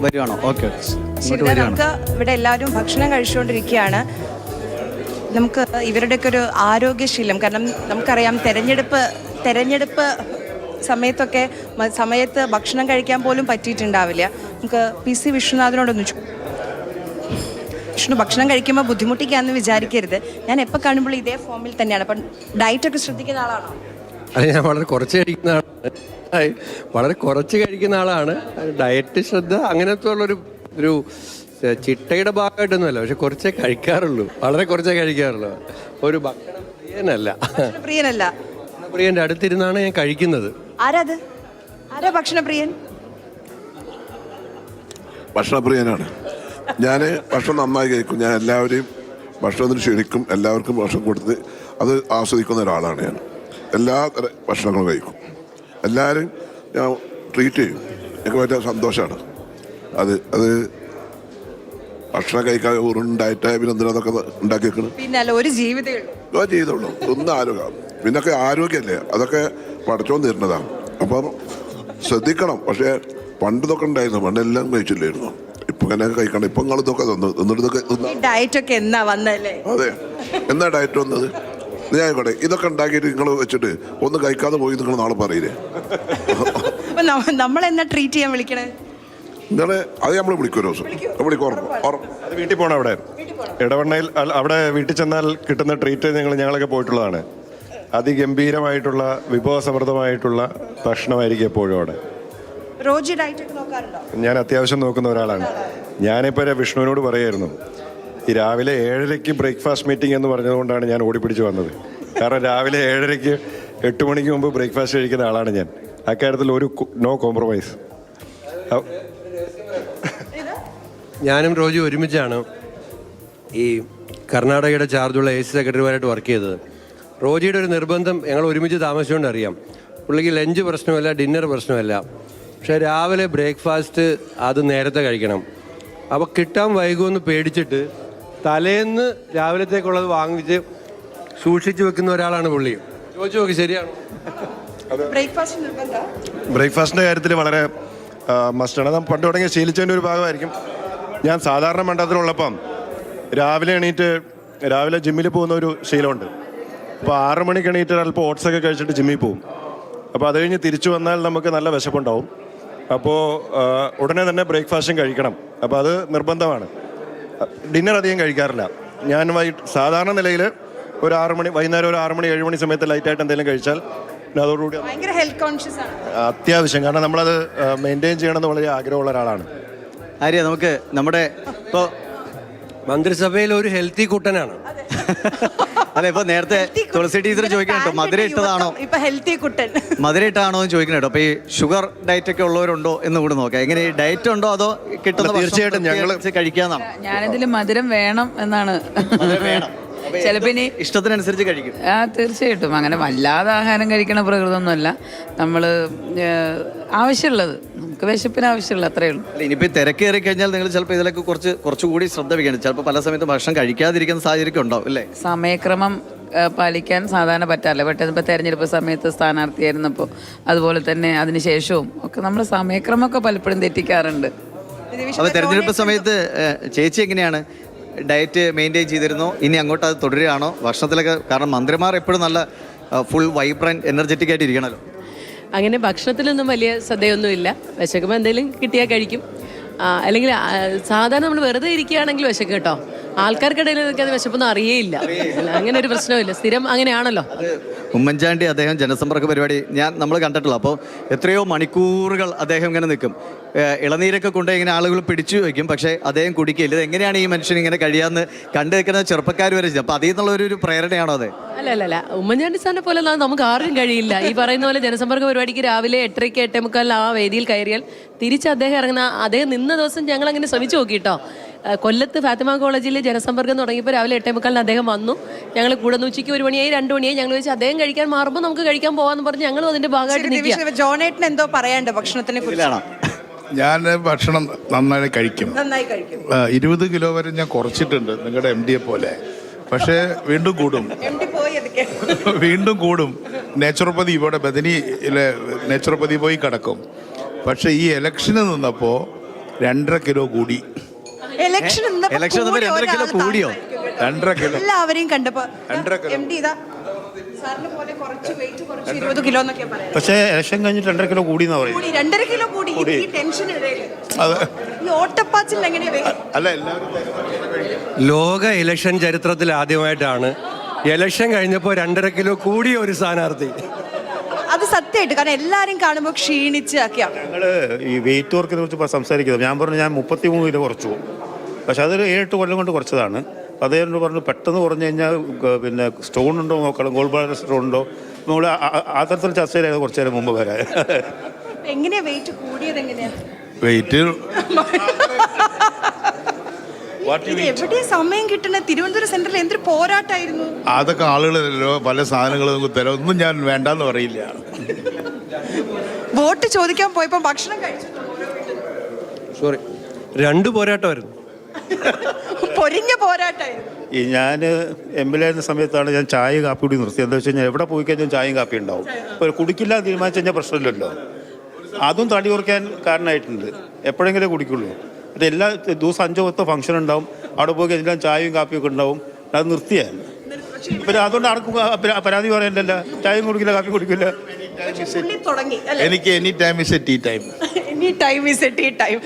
വരുവാണോ? Okay, ശരി, നമുക്ക് ഇവിടെ എല്ലാവരും ഭക്ഷണം കഴിച്ചുകൊണ്ടിരിക്കുകയാണ്. നമുക്ക് ഇവരുടെയൊക്കെ ഒരു ആരോഗ്യശീലം, കാരണം നമുക്കറിയാം തെരഞ്ഞെടുപ്പ് സമയത്ത് ഭക്ഷണം കഴിക്കാൻ പോലും പറ്റിയിട്ടുണ്ടാവില്ല. നമുക്ക് PC വിഷ്ണുനാഥനോടൊന്ന് വിഷ്ണു, ഭക്ഷണം കഴിക്കുമ്പോൾ ബുദ്ധിമുട്ടിക്കാന്ന് വിചാരിക്കരുത്. ഞാൻ എപ്പോൾ കാണുമ്പോൾ ഇതേ ഫോമിൽ തന്നെയാണ്. അപ്പം ഡയറ്റൊക്കെ ശ്രദ്ധിക്കുന്ന ആളാണോ? അത് ഞാൻ വളരെ കുറച്ച് കഴിക്കുന്ന ആളാണ്. ഡയറ്റ് ശ്രദ്ധ അങ്ങനത്തെ ഉള്ളൊരു ചിട്ടയുടെ ഭാഗമായിട്ടൊന്നുമല്ല, പക്ഷെ കുറച്ചേ കഴിക്കാറുള്ളൂ, വളരെ കുറച്ചേ കഴിക്കാറുള്ളൂ. ഒരു ഭക്ഷണ പ്രിയനല്ല. ഭക്ഷണപ്രിയൻ്റെ അടുത്തിരുന്നാണ് ഞാൻ കഴിക്കുന്നത്. ആരാ ഭക്ഷണപ്രിയൻ? ഭക്ഷണപ്രിയനാണ് ഞാൻ. ഭക്ഷണം നന്നായി കഴിക്കും. ഞാൻ എല്ലാവരെയും ഭക്ഷണത്തിന് ക്ഷണിക്കും, എല്ലാവർക്കും ഭക്ഷണം കൊടുത്ത് അത് ആസ്വദിക്കുന്ന ഒരാളാണ് ഞാൻ. എല്ലാ ഭക്ഷണങ്ങളും കഴിക്കും, എല്ലാവരും ഞാൻ ട്രീറ്റ് ചെയ്യും. എനിക്ക് വലിയ സന്തോഷമാണ് അത്. ഭക്ഷണം കഴിക്കാൻ ഉണ്ടായിട്ടായ പിന്നെ എന്തിനാ അതൊക്കെ ഉണ്ടാക്കി വെക്കണം? പിന്നെ ഒരു ജീവിതമുള്ളൂ, ഒന്നും ആരോഗ്യം പിന്നൊക്കെ ആരോഗ്യമല്ലേ, അതൊക്കെ പഠിച്ചോൻ തരുന്നതാണ്. അപ്പം ശ്രദ്ധിക്കണം. പക്ഷേ പണ്ട് ഇതൊക്കെ ഉണ്ടായിരുന്നു, പണ്ടെല്ലാം കഴിച്ചില്ലായിരുന്നു. ഇപ്പൊ ഇങ്ങനെയൊക്കെ കഴിക്കണം. ഇപ്പൊ നിങ്ങൾ ഇതൊക്കെ അതെ, എന്നാ ഡയറ്റ് വന്നത്? ഞാൻ ആയിക്കോട്ടെ, ഇതൊക്കെ ഉണ്ടാക്കിയിട്ട് നിങ്ങൾ വെച്ചിട്ട് ഒന്നും കഴിക്കാതെ പോയി നിങ്ങൾ നാളെ പറയില്ലേ? നമ്മളെന്നാ ട്രീറ്റ് ചെയ്യാൻ വിളിക്കണേ? നിങ്ങളെ അത് നമ്മൾ വിളിക്കുമോ? വിളിക്കും. അത് വീട്ടിൽ പോകണം. അവിടെ ഇടവണ്ണയിൽ അവിടെ വീട്ടിൽ ചെന്നാൽ കിട്ടുന്ന ട്രീറ്റ് ഞങ്ങളൊക്കെ പോയിട്ടുള്ളതാണ്. അതിഗംഭീരമായിട്ടുള്ള വിഭവസമൃദ്ധമായിട്ടുള്ള ഭക്ഷണമായിരിക്കും എപ്പോഴും അവിടെ. ഞാൻ അത്യാവശ്യം നോക്കുന്ന ഒരാളാണ്. ഞാനിപ്പോൾ വിഷ്ണുവിനോട് പറയായിരുന്നു, ഈ രാവിലെ 7:30 ബ്രേക്ക്ഫാസ്റ്റ് മീറ്റിംഗ് എന്ന് പറഞ്ഞതുകൊണ്ടാണ് ഞാൻ ഓടിപ്പിടിച്ച് വന്നത്. കാരണം രാവിലെ 7:30 8 മണിക്ക് മുമ്പ് ബ്രേക്ക്ഫാസ്റ്റ് കഴിക്കുന്ന ആളാണ് ഞാൻ. അക്കാര്യത്തിൽ ഒരു നോ കോംപ്രമൈസ്. ഞാനും റോജി ഒരുമിച്ചാണ് ഈ കർണാടകയുടെ ചാർജുള്ള AC സെക്രട്ടറിമാരായിട്ട് വർക്ക് ചെയ്തത്. റോജിയുടെ ഒരു നിർബന്ധം, ഞങ്ങൾ ഒരുമിച്ച് താമസിച്ചുകൊണ്ട് അറിയാം, പുള്ളിക്ക് ലഞ്ച് പ്രശ്നമല്ല, ഡിന്നർ പ്രശ്നമല്ല, പക്ഷേ രാവിലെ ബ്രേക്ക്ഫാസ്റ്റ് അത് നേരത്തെ കഴിക്കണം. അപ്പോൾ കിട്ടാൻ വൈകുമെന്ന് പേടിച്ചിട്ട് തലേന്ന് രാവിലത്തേക്കുള്ളത് വാങ്ങിച്ച് സൂക്ഷിച്ച് വെക്കുന്ന ഒരാളാണ് പുള്ളി. ചോദിച്ചു നോക്കി, ശരിയാണ്. ബ്രേക്ക്ഫാസ്റ്റിൻ്റെ കാര്യത്തിൽ വളരെ മസ്റ്റാണ്. അത് പണ്ട് തുടങ്ങി ശീലിച്ചതിൻ്റെ ഒരു ഭാഗമായിരിക്കും. ഞാൻ സാധാരണ മണ്ഡലത്തിലുള്ളപ്പം രാവിലെ ജിമ്മിൽ പോകുന്ന ഒരു ശീലമുണ്ട്. അപ്പോൾ 6 മണിക്ക് എണീറ്റ് അല്പം ഓട്സൊക്കെ കഴിച്ചിട്ട് ജിമ്മിൽ പോകും. അപ്പോൾ അത് കഴിഞ്ഞ് തിരിച്ചു വന്നാൽ നമുക്ക് നല്ല വിശപ്പുണ്ടാവും. അപ്പോൾ ഉടനെ തന്നെ ബ്രേക്ക്ഫാസ്റ്റും കഴിക്കണം. അപ്പോൾ അത് നിർബന്ധമാണ്. ഡിന്നർ അധികം കഴിക്കാറില്ല ഞാൻ. സാധാരണ നിലയിൽ ഒരു 6 മണി, വൈകുന്നേരം ഒരു 6 മണി 7 മണി സമയത്ത് ലൈറ്റായിട്ട് എന്തെങ്കിലും കഴിച്ചാൽ പിന്നെ അതോടുകൂടി അത്യാവശ്യം, കാരണം നമ്മളത് മെയിൻറ്റെയിൻ ചെയ്യണമെന്ന് വളരെ ആഗ്രഹമുള്ള ഒരാളാണ്. ആര്യ, നമുക്ക് നമ്മുടെ ഇപ്പോൾ മന്ത്രിസഭയിൽ ഒരു ഹെൽത്തി കുട്ടനാണ്. അല്ല, ഇപ്പൊ നേരത്തെ തുളസി ടീച്ചർ ചോദിക്കണോ മധുര ഇട്ടതാണോ, മധുര ഇട്ടാണോ എന്ന് ചോദിക്കണം കേട്ടോ. അപ്പൊ ഈ ഷുഗർ ഡയറ്റ് ഒക്കെ ഉള്ളവരുണ്ടോ എന്ന് കൂടെ നോക്കാം. എങ്ങനെ ഡയറ്റ് ഉണ്ടോ അതോ കിട്ടുന്ന? തീർച്ചയായിട്ടും ഞങ്ങൾ കഴിക്കാന്നാണ്. ഞാനിതിൽ മധുരം വേണം എന്നാണ്. ചിലപ്പോ ഇനി ഇഷ്ടത്തിനനുസരിച്ച് കഴിക്കും. തീർച്ചയായിട്ടും. അങ്ങനെ വല്ലാതെ ആഹാരം കഴിക്കണ പ്രകൃതമൊന്നുമല്ല. നമ്മള് ആവശ്യമുള്ളത്, നമുക്ക് വിശപ്പിന് ആവശ്യമുള്ള അത്രേ ഉള്ളൂ. ഇനിയിപ്പോൾ തിരക്ക് കയറി കഴിഞ്ഞാൽ നിങ്ങൾ ചിലപ്പോൾ ഇതിലൊക്കെ കുറച്ചുകൂടി ശ്രദ്ധ വയ്ക്കണം. ചിലപ്പോൾ പല സമയത്ത് ഭക്ഷണം കഴിക്കാതിരിക്കുന്ന സാഹചര്യം ഉണ്ടാവും അല്ലേ? സമയക്രമം പാലിക്കാൻ സാധാരണ പറ്റാറില്ല. പെട്ടെന്ന് ഇപ്പോൾ തെരഞ്ഞെടുപ്പ് സമയത്ത് സ്ഥാനാർത്ഥിയായിരുന്നപ്പോൾ അതുപോലെ തന്നെ അതിനുശേഷവും ഒക്കെ നമ്മൾ സമയക്രമമൊക്കെ പലപ്പോഴും തെറ്റിക്കാറുണ്ട്. അപ്പോൾ തെരഞ്ഞെടുപ്പ് സമയത്ത് ചേച്ചി എങ്ങനെയാണ് ഡയറ്റ് മെയിൻറ്റെയിൻ ചെയ്തിരുന്നോ? ഇനി അങ്ങോട്ട് അത് തുടരുകയാണോ ഭക്ഷണത്തിലൊക്കെ? കാരണം മന്ത്രിമാർ എപ്പോഴും നല്ല ഫുൾ വൈബ്രൻറ്റ് എനർജറ്റിക് ആയിട്ട് ഇരിക്കണമല്ലോ. അങ്ങനെ ഭക്ഷണത്തിലൊന്നും വലിയ ശ്രദ്ധയൊന്നുമില്ല. വിശക്കുമ്പോൾ എന്തെങ്കിലും കിട്ടിയാൽ കഴിക്കും. അല്ലെങ്കിൽ സാധാരണ നമ്മൾ വെറുതെ ഇരിക്കുകയാണെങ്കിൽ വിശക്കും കേട്ടോ. ആൾക്കാർക്കിടയിൽ അത് വിശപ്പൊന്നും അറിയേയില്ല. അങ്ങനെ ഒരു പ്രശ്നമില്ല. സ്ഥിരം അങ്ങനെയാണല്ലോ. ഉമ്മൻചാണ്ടി അദ്ദേഹം ജനസമ്പർക്ക പരിപാടി നമ്മൾ കണ്ടിട്ടുള്ളൂ. അപ്പോൾ എത്രയോ മണിക്കൂറുകൾ അദ്ദേഹം ഇങ്ങനെ നിൽക്കും. ഇളനീരൊക്കെ കൊണ്ട് ഇങ്ങനെ ആളുകൾ പിടിച്ചു വയ്ക്കും, പക്ഷേ അദ്ദേഹം കുടിക്കില്ല. ഇത് എങ്ങനെയാണ് ഈ മനുഷ്യൻ ഇങ്ങനെ കഴിയാന്ന് കണ്ടു നിൽക്കുന്ന ചെറുപ്പക്കാർ വരെ. അപ്പോൾ അതിൽ നിന്നുള്ള ഒരു പ്രേരണയാണോ അത്? അല്ല, ഉമ്മൻചാണ്ടി സാറിനെ പോലെ നമുക്ക് ആർക്കും കഴിയില്ല. ഈ പറയുന്ന പോലെ ജനസമ്പർക്ക പരിപാടിക്ക് രാവിലെ 8:30 8:45 ആ വേദിയിൽ കയറിയാൽ തിരിച്ച് അദ്ദേഹം അദ്ദേഹം നിന്ന ദിവസം ഞങ്ങൾ അങ്ങനെ ശ്രമിച്ചു നോക്കിട്ടോ. കൊല്ലത്ത് ഫാത്തിമ കോളേജിൽ ജനസമ്പർക്കം തുടങ്ങിയപ്പോൾ രാവിലെ 8:45 അദ്ദേഹം വന്നു. ഞങ്ങൾ കൂടെ ഉച്ചയ്ക്ക് 1 മണിയായി 2 മണിയായി. ഞങ്ങൾ വെച്ച് അദ്ദേഹം കഴിക്കാൻ മാറുമ്പോൾ നമുക്ക് കഴിക്കാൻ പോകാന്ന് പറഞ്ഞ് ഞങ്ങളും അതിന്റെ ഭാഗമായിട്ട് നിൽക്കുക. ജോണേട്ടൻ എന്തോ പറയാണ്ട് ഭക്ഷണത്തിനെ കുറിച്ചാണ്. ഞാൻ ഭക്ഷണം നന്നായി കഴിക്കും. 20 കിലോ വരെ ഞാൻ കുറച്ചിട്ടുണ്ട് നിങ്ങളുടെ MD പോലെ. പക്ഷേ വീണ്ടും കൂടും. നേച്ചുറോപ്പതി ഇവിടെ ബദനിയിലെ നേച്ചുറോപ്പതി പോയി കിടക്കും. പക്ഷേ ഈ ഇലക്ഷന് നിന്നപ്പോൾ 2.5 കിലോ കൂടി. ഇലക്ഷൻ ഇലക്ഷൻ വന്നപ്പോ 2.5 കിലോ കൂടിയോ? 2.5 കിലോ. എല്ലാവരെയും കണ്ടപ്പോ 2.5 കിലോ. MD ഇതാ സാറിനെ പോലെ കുറച്ച് വെയിറ്റ് കുറച്ച് 20 കിലോ എന്നൊക്കെ പറയാം. പക്ഷേ ഇലക്ഷൻ കഴിഞ്ഞിട്ട് 2.5 കിലോ കൂടി എന്നാ പറയും. കൂടി 2.5 കിലോ കൂടി ഈ ടെൻഷൻ ഇടയില് അത് ഈ ഓട്ടപ്പാച്ചിൽ എങ്ങനെയാ അല്ല, എല്ലാവരും ലോക ഇലക്ഷൻ ചരിത്രത്തിൽ ആദ്യമായിട്ടാണ് ഇലക്ഷൻ കഴിഞ്ഞപ്പോൾ 2.5 കിലോ കൂടിയ ഒരു സ്ഥാനാർത്ഥി. അത് സത്യമായിട്ട് കാരണം എല്ലാരും കാണുമ്പോൾ ക്ഷീണിച്ച് ഒക്കെയാ. ഞങ്ങൾ ഈ വെയിറ്റ് വർക്കിനെ കുറിച്ച് സംസാരിക്കുന്നത് ഞാൻ പറഞ്ഞു ഞാൻ 33 കിലോ കുറച്ചു, പക്ഷെ അതൊരു 7-8 കൊല്ലം കൊണ്ട് കുറച്ചതാണ്. അദ്ദേഹം പറഞ്ഞു പെട്ടെന്ന് കുറഞ്ഞു കഴിഞ്ഞാൽ പിന്നെ സ്റ്റോൺ ഉണ്ടോ നോക്കണം, ഗോൾഡ് ബ്ലാഡർ സ്റ്റോൺ ഉണ്ടോ, നമ്മൾ ആ തരത്തിൽ ചർച്ച ചെയ്താൽ കുറച്ചു നേരം മുമ്പ് വരാൻ. എങ്ങനെയാ വെയിറ്റ് കൂടിയത് എങ്ങനെയാ? വെയിറ്റ് ഇത് എവിടെയാ സമയം കിട്ടണ? തിരുവനന്തപുരം സെന്ററിൽ എന്തൊരു പോരാട്ടായിരുന്നു. അതൊക്കെ ആളുകളല്ലോ പല സാധനങ്ങളും നമുക്ക് തരാം, ഒന്നും ഞാൻ വേണ്ടാന്ന് പറയില്ല. വോട്ട് ചോദിക്കാൻ പോയപ്പോ ഭക്ഷണം കഴിച്ചു സോറി, 2 പോരാട്ടമായിരുന്നു. പൊരിഞ്ഞ പോരാട്ടായിരുന്നു. ഈ ഞാൻ MLA ആയിരുന്ന സമയത്താണ് ഞാൻ ചായ കാപ്പി കൂടി നിർത്തിയത്. എന്താ വെച്ച് കഴിഞ്ഞാൽ എവിടെ പോയി കഴിഞ്ഞാൽ ചായയും കാപ്പി ഉണ്ടാവും. ഇപ്പോൾ കുടിക്കില്ല തീരുമാനിച്ചു കഴിഞ്ഞാൽ പ്രശ്നമില്ലല്ലോ. അതും തടി കുറയ്ക്കാൻ കാരണമായിട്ടുണ്ട്. എപ്പോഴെങ്കിലും കുടിക്കുള്ളൂ. മറ്റേ എല്ലാ ദിവസം 5-10 ഫംഗ്ഷൻ ഉണ്ടാവും, അവിടെ പോയി കഴിഞ്ഞാൽ ചായയും കാപ്പിയൊക്കെ ഉണ്ടാവും. അത് നിർത്തിയാൽ പിന്നെ അതുകൊണ്ട് ആർക്കും പരാതി പറയണ്ടല്ലോ. ചായയും കുടിക്കില്ല, കാപ്പി കുടിക്കില്ല. പുള്ളി തുടങ്ങി എനിക്ക് any time is a tea time. Any time is a tea time.